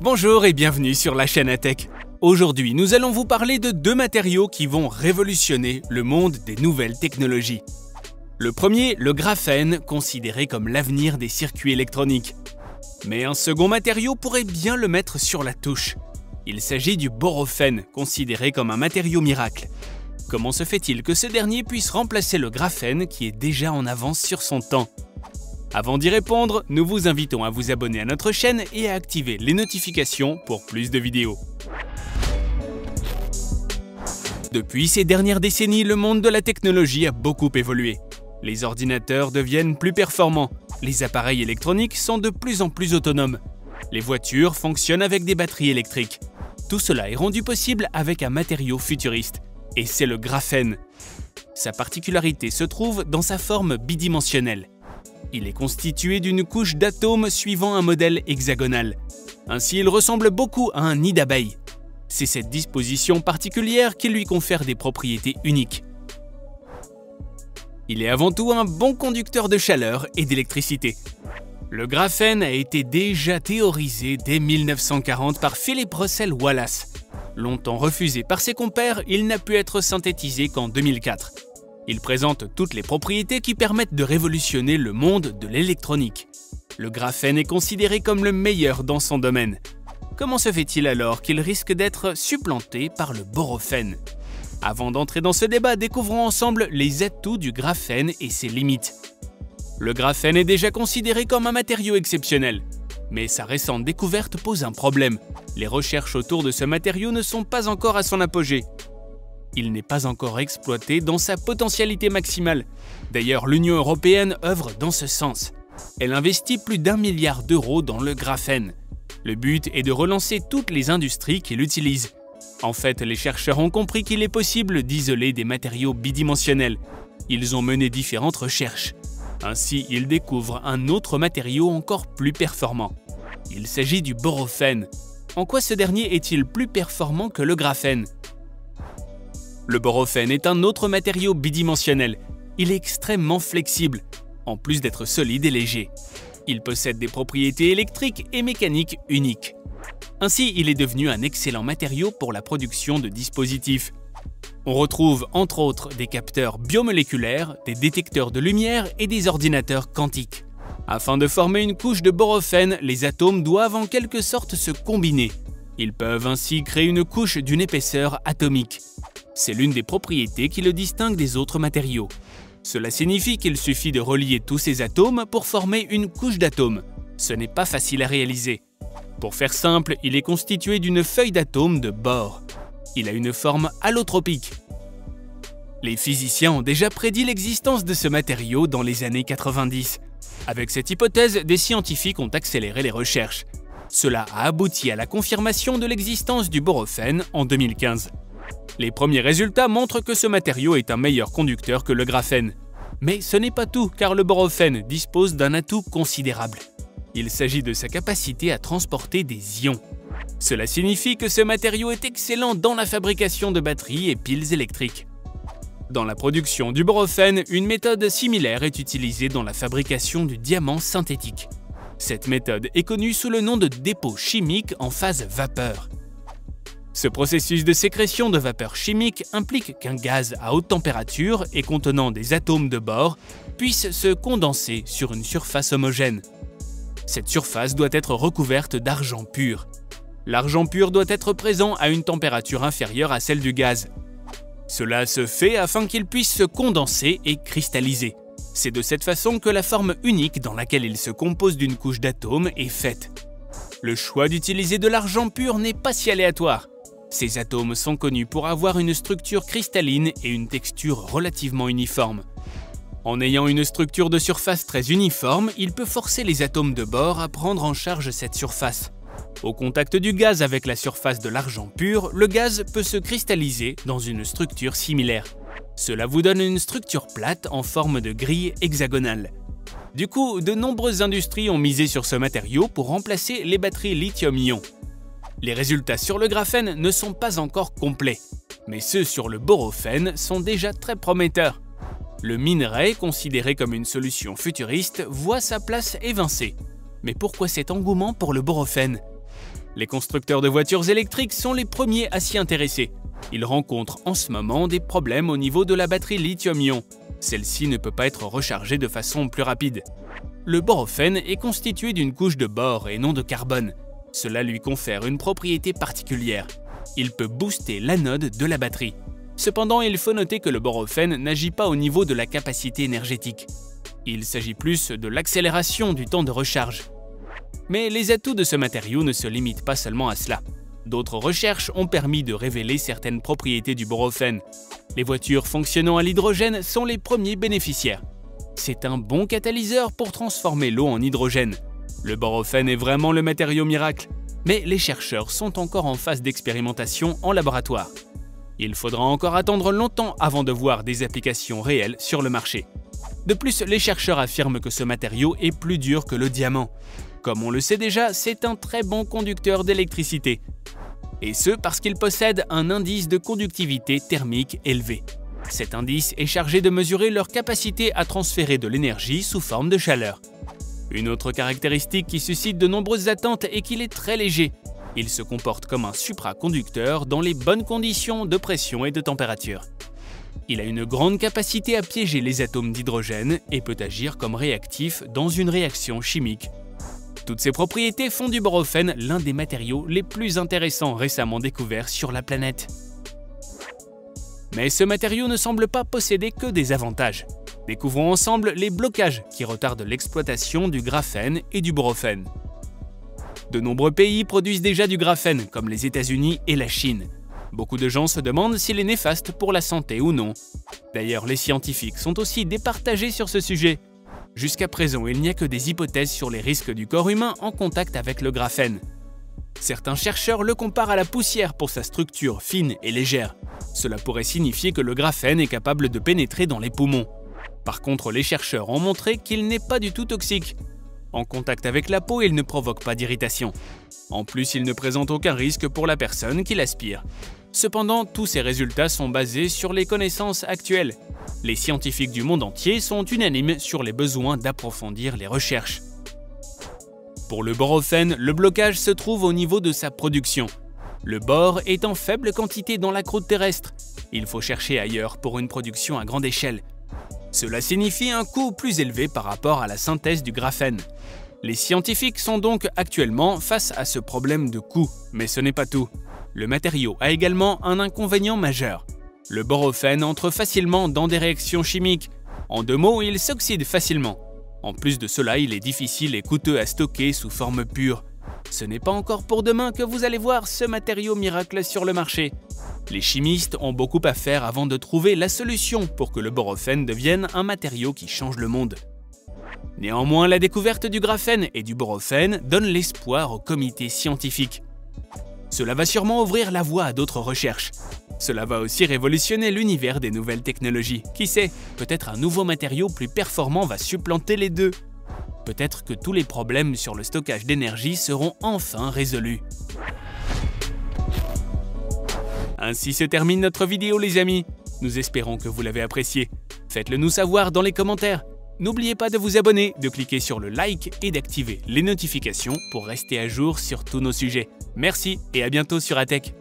Bonjour et bienvenue sur la chaîne Atech. Aujourd'hui, nous allons vous parler de deux matériaux qui vont révolutionner le monde des nouvelles technologies. Le premier, le graphène, considéré comme l'avenir des circuits électroniques. Mais un second matériau pourrait bien le mettre sur la touche. Il s'agit du borophène, considéré comme un matériau miracle. Comment se fait-il que ce dernier puisse remplacer le graphène qui est déjà en avance sur son temps? Avant d'y répondre, nous vous invitons à vous abonner à notre chaîne et à activer les notifications pour plus de vidéos. Depuis ces dernières décennies, le monde de la technologie a beaucoup évolué. Les ordinateurs deviennent plus performants, les appareils électroniques sont de plus en plus autonomes, les voitures fonctionnent avec des batteries électriques. Tout cela est rendu possible avec un matériau futuriste, et c'est le graphène. Sa particularité se trouve dans sa forme bidimensionnelle. Il est constitué d'une couche d'atomes suivant un modèle hexagonal. Ainsi, il ressemble beaucoup à un nid d'abeille. C'est cette disposition particulière qui lui confère des propriétés uniques. Il est avant tout un bon conducteur de chaleur et d'électricité. Le graphène a été déjà théorisé dès 1940 par Philip Russell Wallace. Longtemps refusé par ses compères, il n'a pu être synthétisé qu'en 2004. Il présente toutes les propriétés qui permettent de révolutionner le monde de l'électronique. Le graphène est considéré comme le meilleur dans son domaine. Comment se fait-il alors qu'il risque d'être supplanté par le borophène? Avant d'entrer dans ce débat, découvrons ensemble les atouts du graphène et ses limites. Le graphène est déjà considéré comme un matériau exceptionnel. Mais sa récente découverte pose un problème. Les recherches autour de ce matériau ne sont pas encore à son apogée. Il n'est pas encore exploité dans sa potentialité maximale. D'ailleurs, l'Union européenne œuvre dans ce sens. Elle investit plus d'1 milliard d'euros dans le graphène. Le but est de relancer toutes les industries qui l'utilisent. En fait, les chercheurs ont compris qu'il est possible d'isoler des matériaux bidimensionnels. Ils ont mené différentes recherches. Ainsi, ils découvrent un autre matériau encore plus performant. Il s'agit du borophène. En quoi ce dernier est-il plus performant que le graphène? Le borophène est un autre matériau bidimensionnel. Il est extrêmement flexible, en plus d'être solide et léger. Il possède des propriétés électriques et mécaniques uniques. Ainsi, il est devenu un excellent matériau pour la production de dispositifs. On retrouve entre autres des capteurs biomoléculaires, des détecteurs de lumière et des ordinateurs quantiques. Afin de former une couche de borophène, les atomes doivent en quelque sorte se combiner. Ils peuvent ainsi créer une couche d'une épaisseur atomique. C'est l'une des propriétés qui le distingue des autres matériaux. Cela signifie qu'il suffit de relier tous ces atomes pour former une couche d'atomes. Ce n'est pas facile à réaliser. Pour faire simple, il est constitué d'une feuille d'atomes de bore. Il a une forme allotropique. Les physiciens ont déjà prédit l'existence de ce matériau dans les années 90. Avec cette hypothèse, des scientifiques ont accéléré les recherches. Cela a abouti à la confirmation de l'existence du borophène en 2015. Les premiers résultats montrent que ce matériau est un meilleur conducteur que le graphène. Mais ce n'est pas tout, car le borophène dispose d'un atout considérable. Il s'agit de sa capacité à transporter des ions. Cela signifie que ce matériau est excellent dans la fabrication de batteries et piles électriques. Dans la production du borophène, une méthode similaire est utilisée dans la fabrication du diamant synthétique. Cette méthode est connue sous le nom de dépôt chimique en phase vapeur. Ce processus de sécrétion de vapeur chimique implique qu'un gaz à haute température et contenant des atomes de bore puisse se condenser sur une surface homogène. Cette surface doit être recouverte d'argent pur. L'argent pur doit être présent à une température inférieure à celle du gaz. Cela se fait afin qu'il puisse se condenser et cristalliser. C'est de cette façon que la forme unique dans laquelle il se compose d'une couche d'atomes est faite. Le choix d'utiliser de l'argent pur n'est pas si aléatoire. Ces atomes sont connus pour avoir une structure cristalline et une texture relativement uniforme. En ayant une structure de surface très uniforme, il peut forcer les atomes de bore à prendre en charge cette surface. Au contact du gaz avec la surface de l'argent pur, le gaz peut se cristalliser dans une structure similaire. Cela vous donne une structure plate en forme de grille hexagonale. Du coup, de nombreuses industries ont misé sur ce matériau pour remplacer les batteries lithium-ion. Les résultats sur le graphène ne sont pas encore complets, mais ceux sur le borophène sont déjà très prometteurs. Le minerai, considéré comme une solution futuriste, voit sa place évincée. Mais pourquoi cet engouement pour le borophène? Les constructeurs de voitures électriques sont les premiers à s'y intéresser. Ils rencontrent en ce moment des problèmes au niveau de la batterie lithium-ion. Celle-ci ne peut pas être rechargée de façon plus rapide. Le borophène est constitué d'une couche de bore et non de carbone. Cela lui confère une propriété particulière. Il peut booster l'anode de la batterie. Cependant, il faut noter que le borophène n'agit pas au niveau de la capacité énergétique. Il s'agit plus de l'accélération du temps de recharge. Mais les atouts de ce matériau ne se limitent pas seulement à cela. D'autres recherches ont permis de révéler certaines propriétés du borophène. Les voitures fonctionnant à l'hydrogène sont les premiers bénéficiaires. C'est un bon catalyseur pour transformer l'eau en hydrogène. Le borophène est vraiment le matériau miracle, mais les chercheurs sont encore en phase d'expérimentation en laboratoire. Il faudra encore attendre longtemps avant de voir des applications réelles sur le marché. De plus, les chercheurs affirment que ce matériau est plus dur que le diamant. Comme on le sait déjà, c'est un très bon conducteur d'électricité. Et ce parce qu'il possède un indice de conductivité thermique élevé. Cet indice est chargé de mesurer leur capacité à transférer de l'énergie sous forme de chaleur. Une autre caractéristique qui suscite de nombreuses attentes est qu'il est très léger. Il se comporte comme un supraconducteur dans les bonnes conditions de pression et de température. Il a une grande capacité à piéger les atomes d'hydrogène et peut agir comme réactif dans une réaction chimique. Toutes ces propriétés font du borophène l'un des matériaux les plus intéressants récemment découverts sur la planète. Mais ce matériau ne semble pas posséder que des avantages. Découvrons ensemble les blocages qui retardent l'exploitation du graphène et du borophène. De nombreux pays produisent déjà du graphène, comme les États-Unis et la Chine. Beaucoup de gens se demandent s'il est néfaste pour la santé ou non. D'ailleurs, les scientifiques sont aussi départagés sur ce sujet. Jusqu'à présent, il n'y a que des hypothèses sur les risques du corps humain en contact avec le graphène. Certains chercheurs le comparent à la poussière pour sa structure fine et légère. Cela pourrait signifier que le graphène est capable de pénétrer dans les poumons. Par contre, les chercheurs ont montré qu'il n'est pas du tout toxique. En contact avec la peau, il ne provoque pas d'irritation. En plus, il ne présente aucun risque pour la personne qui l'aspire. Cependant, tous ces résultats sont basés sur les connaissances actuelles. Les scientifiques du monde entier sont unanimes sur les besoins d'approfondir les recherches. Pour le borophène, le blocage se trouve au niveau de sa production. Le bore est en faible quantité dans la croûte terrestre. Il faut chercher ailleurs pour une production à grande échelle. Cela signifie un coût plus élevé par rapport à la synthèse du graphène. Les scientifiques sont donc actuellement face à ce problème de coût, mais ce n'est pas tout. Le matériau a également un inconvénient majeur. Le borophène entre facilement dans des réactions chimiques. En deux mots, il s'oxyde facilement. En plus de cela, il est difficile et coûteux à stocker sous forme pure. Ce n'est pas encore pour demain que vous allez voir ce matériau miracle sur le marché. Les chimistes ont beaucoup à faire avant de trouver la solution pour que le borophène devienne un matériau qui change le monde. Néanmoins, la découverte du graphène et du borophène donne l'espoir au comité scientifique. Cela va sûrement ouvrir la voie à d'autres recherches. Cela va aussi révolutionner l'univers des nouvelles technologies. Qui sait, peut-être un nouveau matériau plus performant va supplanter les deux. Peut-être que tous les problèmes sur le stockage d'énergie seront enfin résolus. Ainsi se termine notre vidéo les amis. Nous espérons que vous l'avez apprécié. Faites-le nous savoir dans les commentaires. N'oubliez pas de vous abonner, de cliquer sur le like et d'activer les notifications pour rester à jour sur tous nos sujets. Merci et à bientôt sur ATech.